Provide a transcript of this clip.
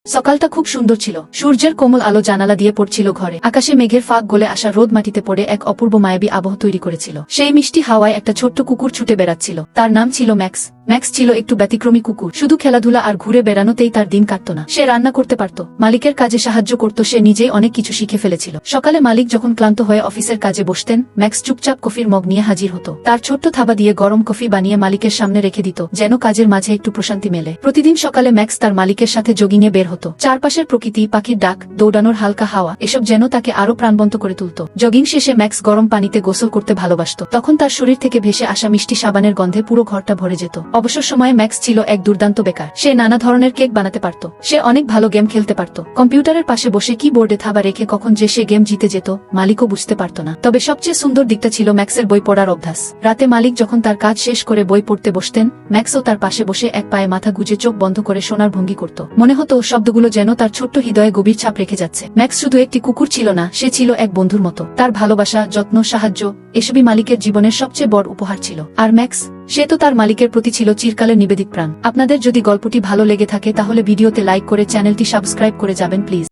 সকালটা খুব সুন্দর ছিল। সূর্যের কোমল আলো জানালা দিয়ে পড়ছিল ঘরে। আকাশে মেঘের ফাঁক গলে আসা রোদ মাটিতে পড়ে এক অপূর্ব মায়াবী আবহ তৈরি করেছিল। সেই মিষ্টি হাওয়ায় একটা ছোট্ট কুকুর ছুটে বেড়াচ্ছিল। তার নাম ছিল ম্যাক্স। ম্যাক্স ছিল একটু ব্যতিক্রমী কুকুর। শুধু খেলাধুলা আর ঘুরে বেড়ানোতেই তার দিন কাটত না। সে রান্না করতে পারত, মালিকের কাজে সাহায্য করত, সে নিজেই অনেক কিছু শিখে ফেলেছিল। সকালে মালিক যখন ক্লান্ত হয়ে অফিসের কাজে বসতেন, ম্যাক্স চুপচাপ কফির মগ নিয়ে হাজির হতো। তার ছোট্ট থাবা দিয়ে গরম কফি বানিয়ে মালিকের সামনে রেখে দিত, যেন কাজের মাঝে একটু প্রশান্তি মেলে। প্রতিদিন সকালে ম্যাক্স তার মালিকের সাথে জগিংয়ে বের হতো। চারপাশের প্রকৃতি, পাখির ডাক, দৌড়ানোর হালকা হাওয়া, এসব যেন তাকে আরো প্রাণবন্ত করে তুলত। জগিং শেষে ম্যাক্স গরম পানিতে গোসল করতে ভালোবাসত। তখন তার শরীর থেকে ভেসে আসা মিষ্টি সাবানের গন্ধে পুরো ঘরটা ভরে যেত। অবসর সময়ে ম্যাক্স ছিল এক দুর্দান্ত বেকার। সে নানা ধরনের কেক বানাতে পারত, সে অনেক ভালো গেম খেলতে পারত। কম্পিউটারের পাশে বসে কিবোর্ডে থাবা রেখে কখন যে সে গেম জিতে যেত, মালিকও বুঝতে পারত না। তবে সবচেয়ে সুন্দর দিকটা ছিল ম্যাক্সের বই পড়ার অভ্যাস। রাতে মালিক যখন তার কাজ শেষ করে বই পড়তে বসতেন, ম্যাক্সও তার পাশে বসে এক পায়ে মাথা গুজে চোখ বন্ধ করে শোনার ভঙ্গি করত। মনে হতো শব্দগুলো যেন তার ছোট্ট হৃদয়ে গভীর ছাপ রেখে যাচ্ছে। ম্যাক্স শুধু একটি কুকুর ছিল না, সে ছিল এক বন্ধুর মতো। তার ভালোবাসা, যত্ন, সাহায্য, এসবই মালিকের জীবনের সবচেয়ে বড় উপহার ছিল। আর ম্যাক্স, সে তো তার মালিকের প্রতি ছিল চিরকালের নিবেদিত প্রাণ। আপনাদের যদি গল্পটি ভালো লেগে থাকে তাহলে ভিডিওতে লাইক করে চ্যানেলটি সাবস্ক্রাইব করে যাবেন প্লিজ।